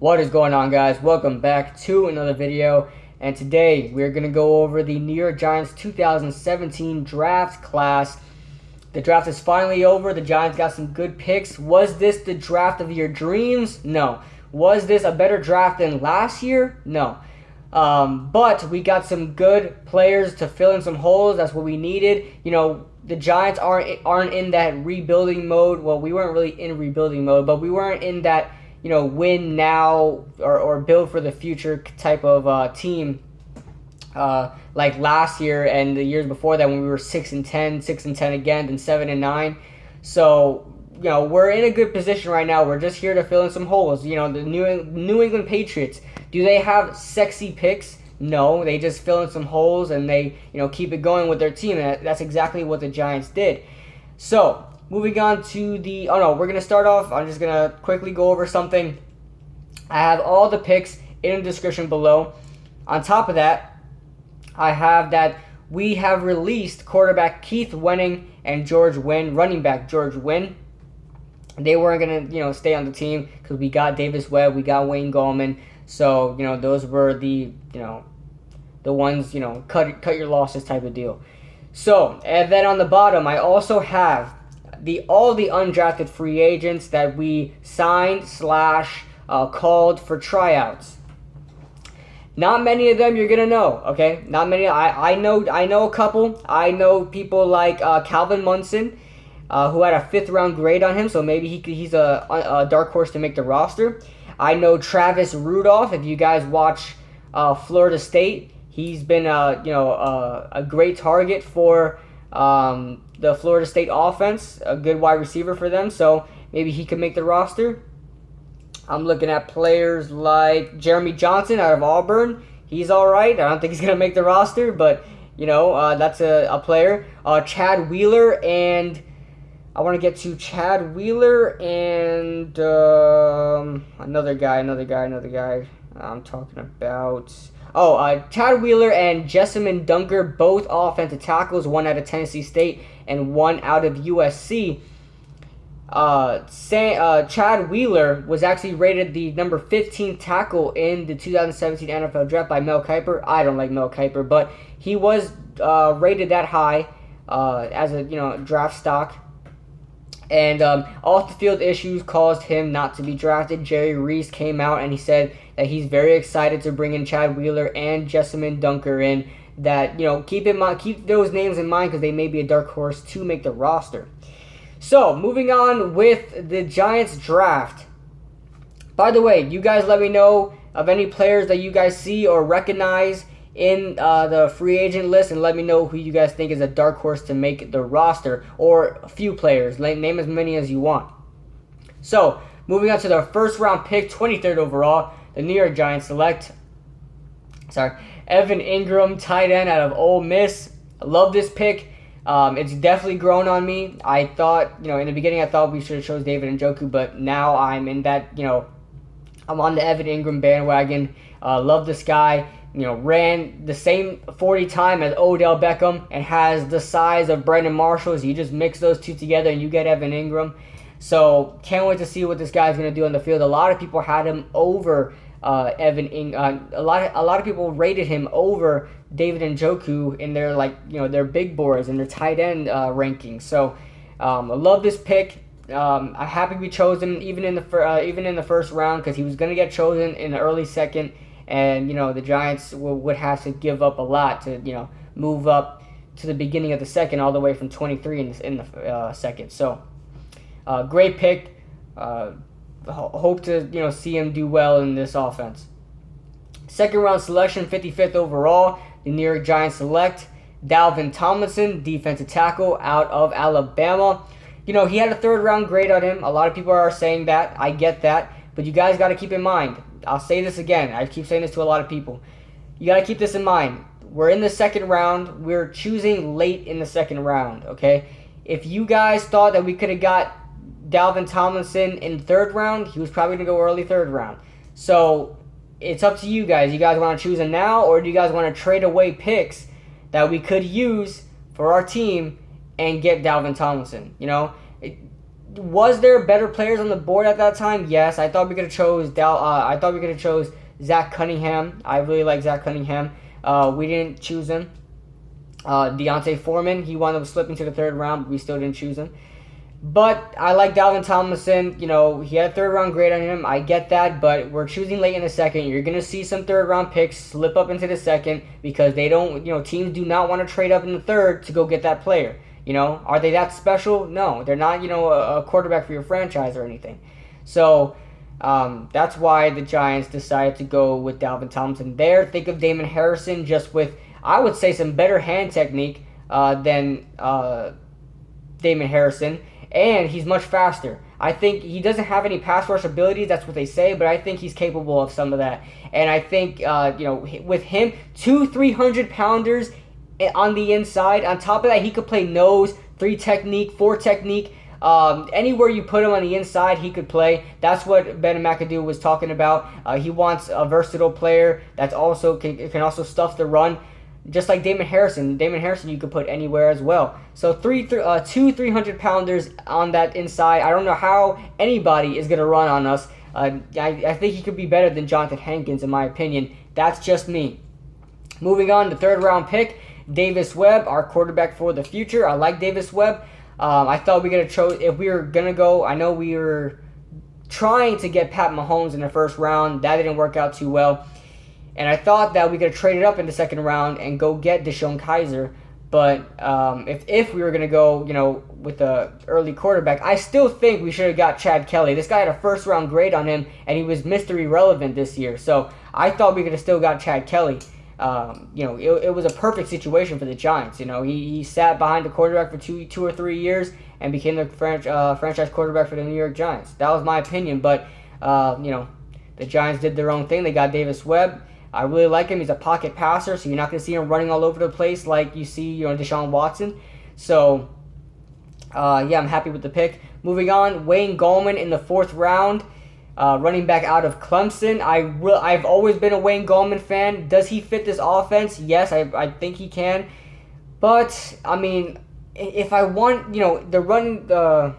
What is going on, guys? Welcome back to another video, and today we're going to go over the New York Giants 2017 draft class. The draft is finally over. The Giants got some good picks. Was this the draft of your dreams? No. Was this a better draft than last year? No. But we got some good players to fill in some holes. That's what we needed. You know, the Giants aren't in that rebuilding mode. Well, we weren't really in rebuilding mode, but we weren't in that, you know, win now or build for the future type of team like last year and the years before that when we were 6-10, 6-10 again, then 7-9. So, you know, we're in a good position right now. We're just here to fill in some holes. You know, the New England Patriots, do they have sexy picks? No, they just fill in some holes and they, you know, keep it going with their team. And that's exactly what the Giants did. So, moving on to the, we're going to start off. I'm just going to quickly go over something. I have all the picks in the description below. On top of that, I have that we have released quarterback Keith Wenning and George Winn, running back George Winn. They weren't going to, you know, stay on the team because we got Davis Webb, we got Wayne Gallman. So, you know, those were the, you know, the ones, you know, cut your losses type of deal. So, and then on the bottom, I also have all the undrafted free agents that we signed / called for tryouts. Not many of them you're gonna know, okay? Not many. I know a couple. I know people like Calvin Munson, who had a 5th round grade on him, so maybe he's a dark horse to make the roster. I know Travis Rudolph. If you guys watch Florida State, he's been a great target for the Florida State offense, a good wide receiver for them, so maybe he could make the roster. I'm looking at players like Jeremy Johnson out of Auburn. He's all right. I don't think he's going to make the roster, but, you know, that's a player. Chad Wheeler, and I want to get to Chad Wheeler and another guy I'm talking about. Chad Wheeler and Jessamen Dunker, both offensive tackles, one out of Tennessee State and one out of USC. Chad Wheeler was actually rated the number 15 tackle in the 2017 NFL draft by Mel Kiper. I don't like Mel Kiper, but he was rated that high as a, you know, draft stock. And off-the-field issues caused him not to be drafted. Jerry Reese came out and he said that he's very excited to bring in Chad Wheeler and Jessamen Dunker in. That, you know, keep those names in mind because they may be a dark horse to make the roster. So, moving on with the Giants draft. By the way, you guys let me know of any players that you guys see or recognize in the free agent list, and let me know who you guys think is a dark horse to make the roster, or a few players. Name as many as you want. So, moving on to the first round pick, 23rd overall, the New York Giants select Evan Engram, tight end out of Ole Miss. I love this pick. It's definitely grown on me. I thought, you know, in the beginning I thought we should have chose David Njoku, but now I'm in that, you know, I'm on the Evan Engram bandwagon. Love this guy. You know, ran the same 40 time as Odell Beckham and has the size of Brandon Marshall. So you just mix those two together and you get Evan Engram. So can't wait to see what this guy's going to do on the field. A lot of people had him over Evan Engram. A lot of people rated him over David Njoku in their, like, you know, their big boards and their tight end rankings. So I love this pick. I'm happy we chose him even in the first round because he was going to get chosen in the early second. And, you know, the Giants would have to give up a lot to, you know, move up to the beginning of the second all the way from 23 in the second. So, great pick. Hope to, you know, see him do well in this offense. Second round selection, 55th overall, the New York Giants select Dalvin Tomlinson, defensive tackle out of Alabama. You know, he had a 3rd round grade on him. A lot of people are saying that. I get that. But you guys got to keep in mind, I'll say this again. I keep saying this to a lot of people. You got to keep this in mind. We're in the 2nd round. We're choosing late in the 2nd round, okay? If you guys thought that we could have got Dalvin Tomlinson in 3rd round, he was probably going to go early 3rd round. So it's up to you guys. You guys want to choose him now, or do you guys want to trade away picks that we could use for our team and get Dalvin Tomlinson? You know, Was there better players on the board at that time? Yes, I thought we could have chose Zach Cunningham. I really like Zach Cunningham. We didn't choose him. Deontay Foreman, he wound up slipping to the 3rd round, but we still didn't choose him. But I like Dalvin Tomlinson. You know, he had a 3rd round grade on him. I get that, but we're choosing late in the 2nd. You're going to see some 3rd round picks slip up into the 2nd because they don't, teams do not want to trade up in the 3rd to go get that player. Are they that special? No, they're not, a quarterback for your franchise or anything. So that's why the Giants decided to go with Dalvin Tomlinson there. Think of Damon Harrison just with, I would say, some better hand technique than Damon Harrison. And he's much faster. I think he doesn't have any pass rush abilities. That's what they say, but I think he's capable of some of that. And I think, with him, 2 300-pounders on the inside. On top of that, he could play nose, 3 technique, 4 technique. Anywhere you put him on the inside, he could play. That's what Ben McAdoo was talking about. He wants a versatile player that's also can also stuff the run. Just like Damon Harrison. Damon Harrison you could put anywhere as well. So 2 300-pounders on that inside. I don't know how anybody is going to run on us. I think he could be better than Jonathan Hankins, in my opinion. That's just me. Moving on, the 3rd round pick, Davis Webb, our quarterback for the future. I like Davis Webb. I thought we could have chose, if we were going to go, I know we were trying to get Pat Mahomes in the 1st round. That didn't work out too well. And I thought that we could have traded up in the 2nd round and go get Deshaun Kaiser. But if we were going to go, with a early quarterback, I still think we should have got Chad Kelly. This guy had a 1st round grade on him, and he was Mr. Irrelevant this year. So I thought we could have still got Chad Kelly. It was a perfect situation for the Giants. He sat behind the quarterback for two or 3 years and became the franchise quarterback for the New York Giants. That was my opinion. But, the Giants did their own thing. They got Davis Webb. I really like him. He's a pocket passer, so you're not going to see him running all over the place like you see, Deshaun Watson. So, I'm happy with the pick. Moving on, Wayne Gallman in the 4th round, running back out of Clemson. I've always been a Wayne Gallman fan. Does he fit this offense? Yes, I think he can. But, I mean, if I want, the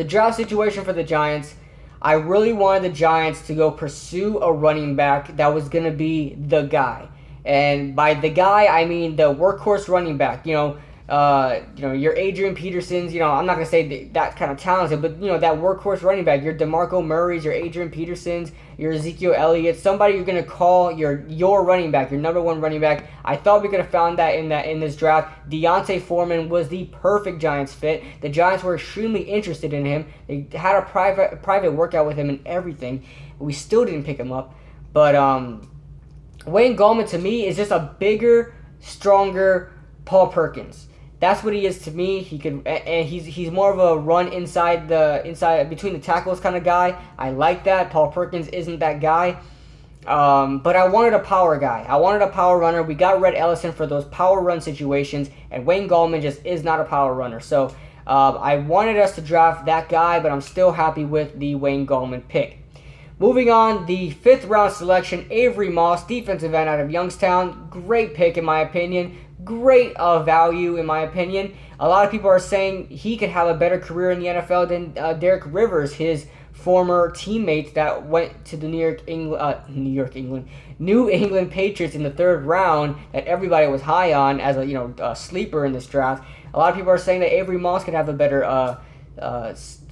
draft situation for the Giants, I really wanted the Giants to go pursue a running back that was going to be the guy. And by the guy, I mean the workhorse running back. Your Adrian Petersons, I'm not going to say that kind of talented, but, that workhorse running back. Your DeMarco Murrays, your Adrian Petersons, your Ezekiel Elliott, somebody you're going to call your running back, your number 1 running back. I thought we could have found that in this draft. Deontay Foreman was the perfect Giants fit. The Giants were extremely interested in him. They had a private workout with him and everything. We still didn't pick him up. But Wayne Gallman, to me, is just a bigger, stronger Paul Perkins. That's what he is to me. He's more of a run inside between the tackles kind of guy. I like that. Paul Perkins isn't that guy. But I wanted a power guy. I wanted a power runner. We got Red Ellison for those power run situations, and Wayne Gallman just is not a power runner. So I wanted us to draft that guy, but I'm still happy with the Wayne Gallman pick. Moving on, the 5th round selection, Avery Moss, defensive end out of Youngstown. Great pick in my opinion. Great value in my opinion. A lot of people are saying he could have a better career in the NFL than Derek Rivers, his former teammate that went to the New England Patriots in the 3rd round that everybody was high on as a sleeper in this draft. A lot of people are saying that Avery Moss could have a better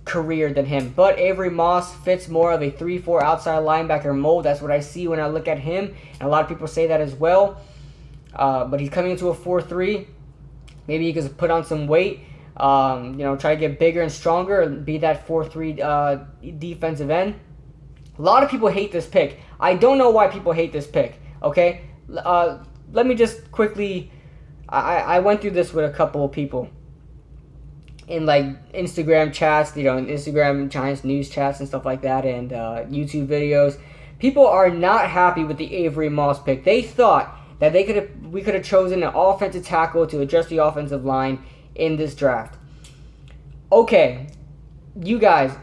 career than him, but Avery Moss fits more of a 3-4 outside linebacker mold. That's what I see when I look at him, and a lot of people say that as well. But he's coming into a 4-3. Maybe he could put on some weight, try to get bigger and stronger and be that 4-3 defensive end. A lot of people hate this pick. I don't know why people hate this pick, okay? Let me just quickly... I went through this with a couple of people in, Instagram chats, in Instagram Giants news chats and stuff like that, and YouTube videos. People are not happy with the Avery Moss pick. They thought that we could have chosen an offensive tackle to address the offensive line in this draft. Okay, you guys,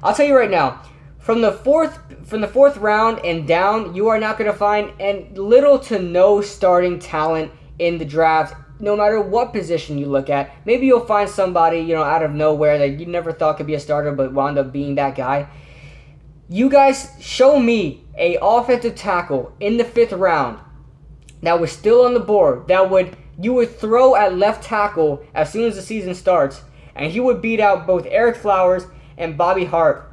I'll tell you right now, from the fourth round and down, you are not going to find little to no starting talent in the draft no matter what position you look at, maybe you'll find somebody, out of nowhere that you never thought could be a starter but wound up being that guy. You guys show me a offensive tackle in the 5th round that was still on the board that you would throw at left tackle as soon as the season starts, and he would beat out both Eric Flowers and Bobby Hart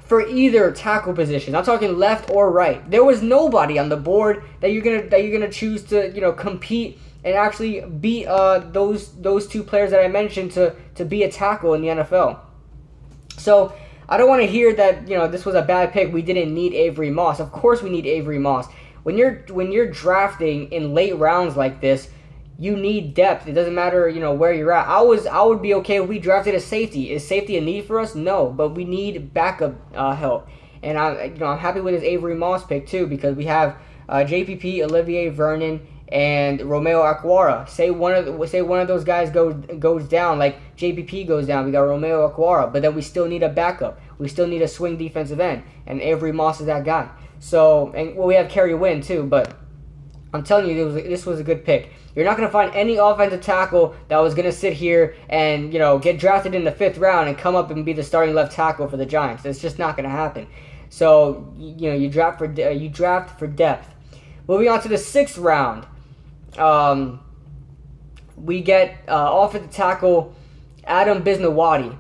for either tackle position. I'm talking left or right. There was nobody on the board that you're gonna choose to compete and actually beat those 2 players that I mentioned to be a tackle in the NFL. So I don't want to hear that this was a bad pick. We didn't need Avery Moss. Of course we need Avery Moss. When you're drafting in late rounds like this, you need depth. It doesn't matter, where you're at. I would be okay if we drafted a safety. Is safety a need for us? No, but we need backup help. And I'm happy with this Avery Moss pick too, because we have JPP, Olivier Vernon, and Romeo Aquara. Say one of those guys goes down, like JPP goes down. We got Romeo Aquara, but then we still need a backup. We still need a swing defensive end, and Avery Moss is that guy. So, we have Kerry Winn too, but I'm telling you, this was a good pick. You're not going to find any offensive tackle that was going to sit here and get drafted in the 5th round and come up and be the starting left tackle for the Giants. It's just not going to happen. So you draft for depth. Moving on to the 6th round, we get offensive tackle Adam Bisnowaty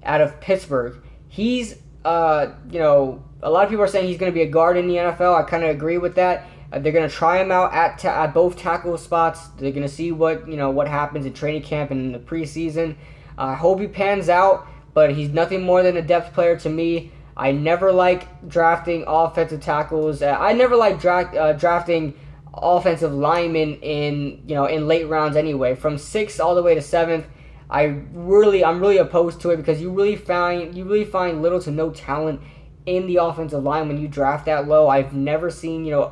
out of Pittsburgh. He's a lot of people are saying he's going to be a guard in the NFL. I kind of agree with that. They're going to try him out at both tackle spots. They're going to see what happens in training camp and in the preseason. I hope he pans out, but he's nothing more than a depth player to me. I never like drafting offensive tackles. I never like drafting offensive linemen in late rounds anyway. From 6th all the way to 7th, I'm really opposed to it, because you really find little to no talent in the offensive line when you draft that low. I've never seen David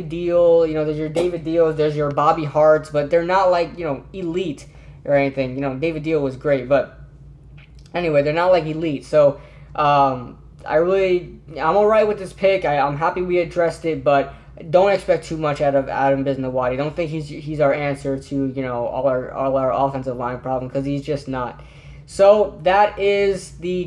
Deal, there's your David Deals, there's your Bobby Harts, but they're not like elite or anything. David Deal was great, but anyway, they're not like elite. So I'm alright with this pick. I'm happy we addressed it, but don't expect too much out of Adam Bisnowaty. Don't think he's our answer to all our offensive line problem, because he's just not. So that is the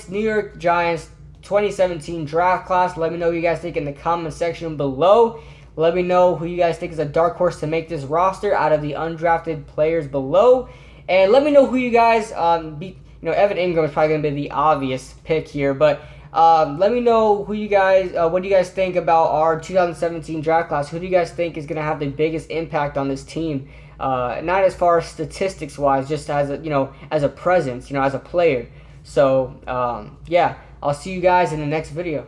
New York Giants 2017 draft class. Let me know what you guys think in the comment section below. Let me know who you guys think is a dark horse to make this roster out of the undrafted players below, and let me know who you guys Evan Engram is probably going to be the obvious pick here, but let me know who you guys, what do you guys think about our 2017 draft class? Who do you guys think is going to have the biggest impact on this team? Not as far as statistics wise, just as a presence, as a player. So yeah, I'll see you guys in the next video.